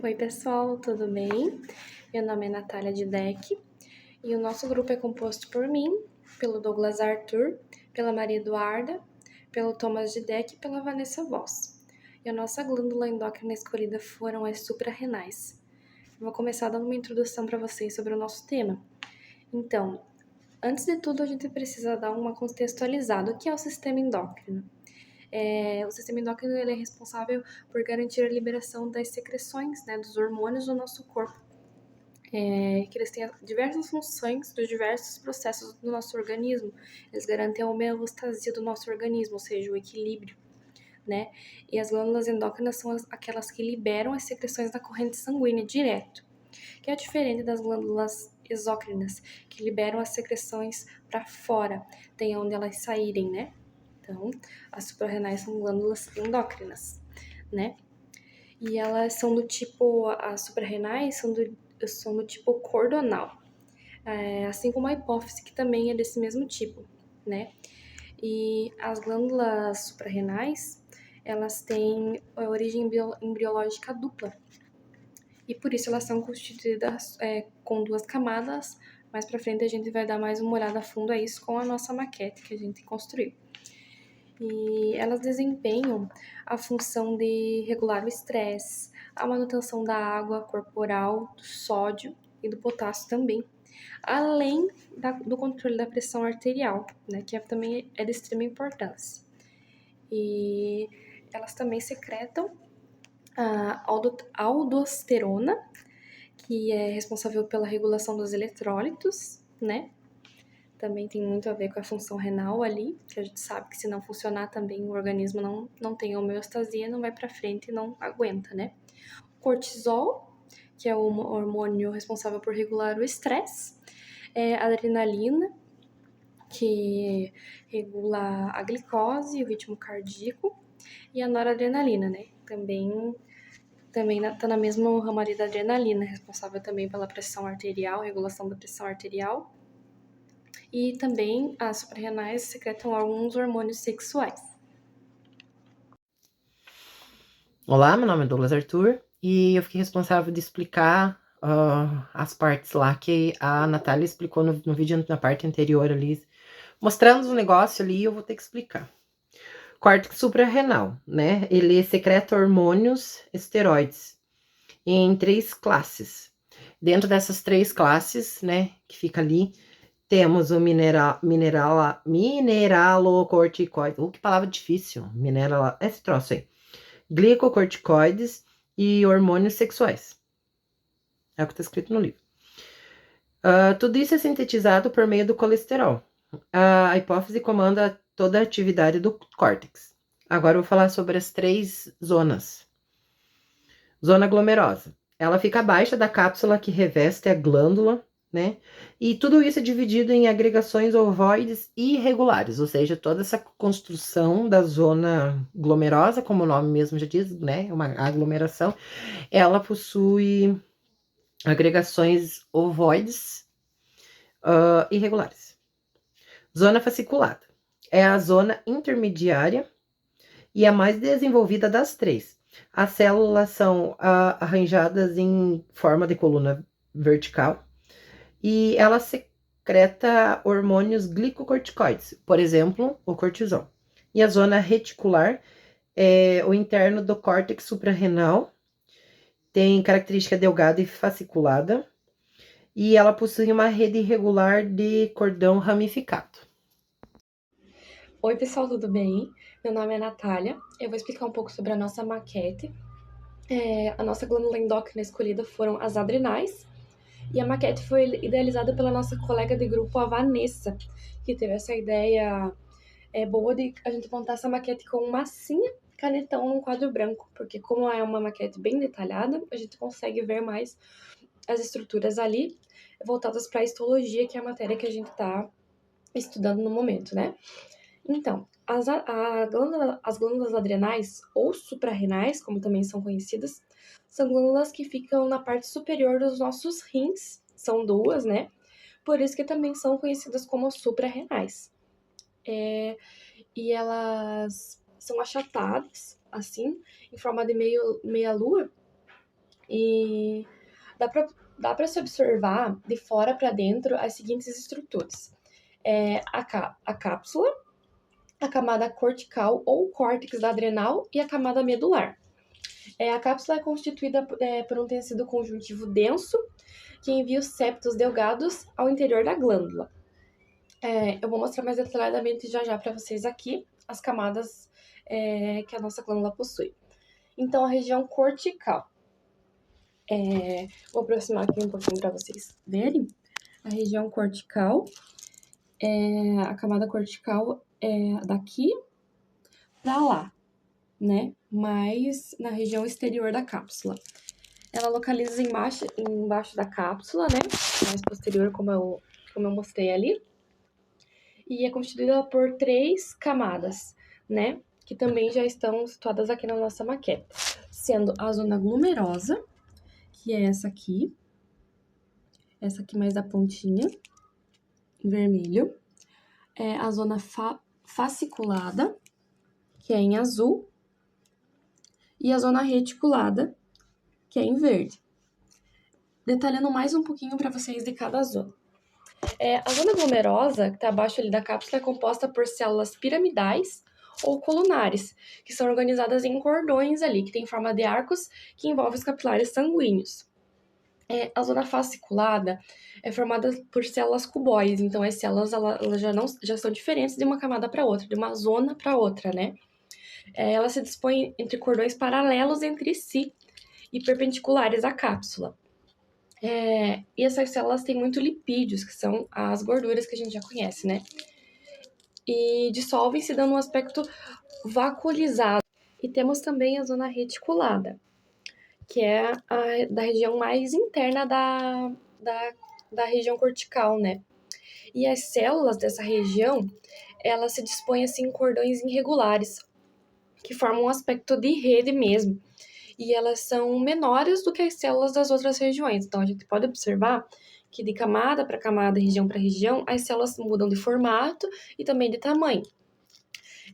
Oi, pessoal, tudo bem? Meu nome é Natália Didek e o nosso grupo é composto por mim, pelo Douglas Arthur, pela Maria Eduarda, pelo Thomas Didek e pela Vanessa Voss. E a nossa glândula endócrina escolhida foram as suprarrenais. Vou começar dando uma introdução para vocês sobre o nosso tema. Então, antes de tudo, a gente precisa dar uma contextualizada. O que é o sistema endócrino? O sistema endócrino ele é responsável por garantir a liberação das secreções, dos hormônios do nosso corpo, que eles têm diversas funções dos diversos processos do nosso organismo. Eles garantem a homeostasia do nosso organismo, ou seja, o equilíbrio, né? E as glândulas endócrinas são aquelas que liberam as secreções da corrente sanguínea direto, que é diferente das glândulas exócrinas, que liberam as secreções para fora, tem onde elas saírem, né? Então, as suprarrenais são glândulas endócrinas, né? E elas são do tipo, as suprarrenais são do tipo cordonal, assim como a hipófise, que também é desse mesmo tipo, né? E as glândulas suprarrenais, elas têm a origem embriológica dupla, e por isso elas são constituídas com duas camadas. Mais pra frente a gente vai dar mais uma olhada a fundo a isso com a nossa maquete que a gente construiu. E elas desempenham a função de regular o estresse, a manutenção da água corporal, do sódio e do potássio também, além do controle da pressão arterial, né, que também é de extrema importância. E elas também secretam a aldosterona, que é responsável pela regulação dos eletrólitos, né? Também tem muito a ver com a função renal ali, que a gente sabe que se não funcionar também o organismo não tem homeostasia, não vai para frente e não aguenta, né? Cortisol, que é o hormônio responsável por regular o estresse, a adrenalina, que regula a glicose, o ritmo cardíaco, e a noradrenalina, né? Também tá na mesma rama da adrenalina, responsável também pela pressão arterial, regulação da pressão arterial. E também as suprarrenais secretam alguns hormônios sexuais. Olá, meu nome é Douglas Arthur e eu fiquei responsável de explicar as partes lá que a Natália explicou no vídeo na parte anterior ali, mostrando os negócios ali, eu vou ter que explicar. Córtex suprarrenal, né? Ele secreta hormônios esteroides em 3 classes. Dentro dessas 3 classes, né, que fica ali, temos o mineralocorticoide. Que palavra difícil. Esse troço aí. Glicocorticoides e hormônios sexuais. É o que está escrito no livro. Tudo isso é sintetizado por meio do colesterol. A hipófise comanda toda a atividade do córtex. Agora eu vou falar sobre as 3 zonas. Zona glomerosa. Ela fica abaixo da cápsula que reveste a glândula, né? E tudo isso é dividido em agregações ovoides irregulares, ou seja, toda essa construção da zona glomerosa, como o nome mesmo já diz, né? Uma aglomeração, ela possui agregações ovoides irregulares. Zona fasciculada. É a zona intermediária e a mais desenvolvida das 3. As células são arranjadas em forma de coluna vertical e ela secreta hormônios glicocorticoides, por exemplo, o cortisol. E a zona reticular é o interno do córtex suprarrenal, tem característica delgada e fasciculada, e ela possui uma rede irregular de cordão ramificado. Oi, pessoal, tudo bem? Meu nome é Natália. Eu vou explicar um pouco sobre a nossa maquete. A nossa glândula endócrina escolhida foram as adrenais, e a maquete foi idealizada pela nossa colega de grupo, a Vanessa, que teve essa ideia boa de a gente montar essa maquete com massinha, canetão num quadro branco, porque como é uma maquete bem detalhada, a gente consegue ver mais as estruturas ali voltadas para a histologia, que é a matéria que a gente está estudando no momento, né? Então, as glândulas adrenais ou suprarrenais, como também são conhecidas, são glândulas que ficam na parte superior dos nossos rins, são duas, né? Por isso que também são conhecidas como suprarrenais. E elas são achatadas, assim, em forma de meia lua, E dá para se observar de fora para dentro as seguintes estruturas. A cápsula, a camada cortical ou córtex adrenal e a camada medular. A cápsula é constituída por um tecido conjuntivo denso que envia os septos delgados ao interior da glândula. Eu vou mostrar mais detalhadamente já para vocês aqui as camadas que a nossa glândula possui. Então, a região cortical. Vou aproximar aqui um pouquinho para vocês verem. A região cortical, a camada cortical é daqui para lá, né? Mas na região exterior da cápsula. Ela localiza embaixo da cápsula, né? Mais posterior, como eu mostrei ali. E é constituída por 3 camadas, né? Que também já estão situadas aqui na nossa maquete. Sendo a zona glomerosa, que é essa aqui mais da pontinha, em vermelho. A zona fasciculada, que é em azul. E a zona reticulada, que é em verde. Detalhando mais um pouquinho para vocês de cada zona. A zona glomerosa, que está abaixo ali da cápsula, é composta por células piramidais ou colunares, que são organizadas em cordões ali, que tem forma de arcos, que envolvem os capilares sanguíneos. A zona fasciculada é formada por células cuboides, então as células elas já são diferentes de uma camada para outra, de uma zona para outra, né? Ela se dispõe entre cordões paralelos entre si e perpendiculares à cápsula. E essas células têm muito lipídios, que são as gorduras que a gente já conhece, né? E dissolvem-se dando um aspecto vacuolizado. E temos também a zona reticulada, que é da região mais interna da região cortical, né? E as células dessa região, elas se dispõem assim em cordões irregulares, que formam um aspecto de rede mesmo. E elas são menores do que as células das outras regiões. Então, a gente pode observar que de camada para camada, região para região, as células mudam de formato e também de tamanho.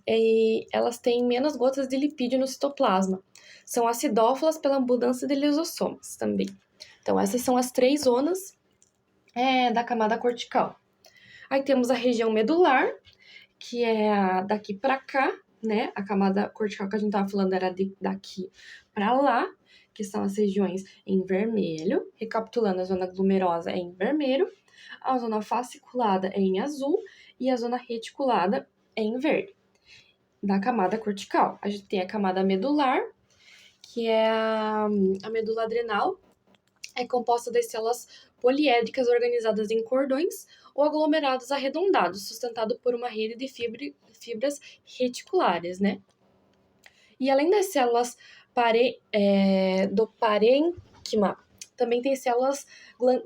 E elas têm menos gotas de lipídio no citoplasma. São acidófilas pela abundância de lisossomas também. Então, essas são as 3 zonas da camada cortical. Aí temos a região medular, que é daqui para cá, né? A camada cortical que a gente estava falando era daqui para lá, que são as regiões em vermelho. Recapitulando, a zona glomerosa é em vermelho, a zona fasciculada é em azul e a zona reticulada é em verde. Da camada cortical, a gente tem a camada medular, que é a medula adrenal, é composta das células poliédricas organizadas em cordões ou aglomerados arredondados, sustentado por uma rede de fibras reticulares, né? E além das células do parênquima, também tem células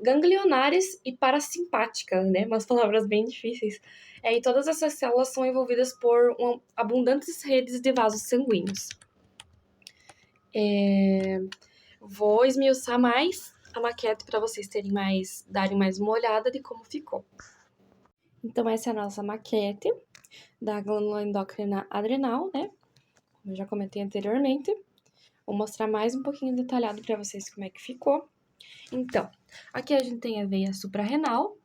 ganglionares e parasimpáticas, né? Umas palavras bem difíceis. E todas essas células são envolvidas por abundantes redes de vasos sanguíneos. Vou esmiuçar mais a maquete para vocês darem mais uma olhada de como ficou. Então, essa é a nossa maquete da glândula endócrina adrenal, né? Como eu já comentei anteriormente. Vou mostrar mais um pouquinho detalhado para vocês como é que ficou. Então, aqui a gente tem a veia suprarrenal,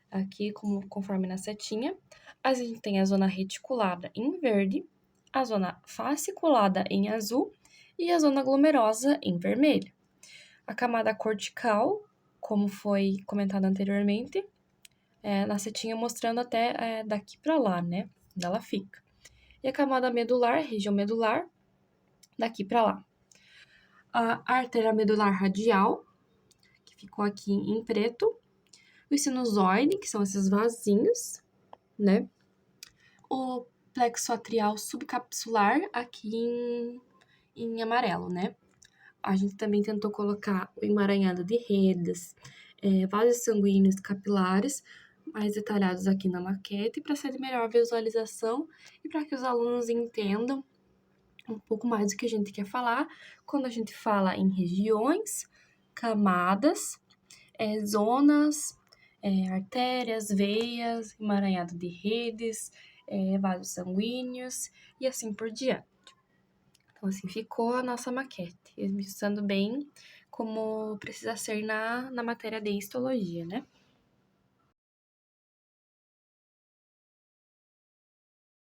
aqui conforme na setinha. A gente tem a zona reticulada em verde, a zona fasciculada em azul e a zona glomerosa em vermelho. A camada cortical, como foi comentado anteriormente, na setinha mostrando até daqui para lá, né? Onde ela fica. E a camada medular, região medular, daqui para lá. A artéria medular radial, que ficou aqui em preto. O sinusoide, que são esses vasinhos, né? O plexo atrial subcapsular, aqui em amarelo, né? A gente também tentou colocar o emaranhado de redes, vasos sanguíneos capilares, mais detalhados aqui na maquete, para ser de melhor visualização e para que os alunos entendam um pouco mais do que a gente quer falar quando a gente fala em regiões, camadas, zonas, artérias, veias, emaranhado de redes, vasos sanguíneos e assim por diante. Então, assim ficou a nossa maquete. esmiuçando bem como precisa ser na matéria de histologia, né?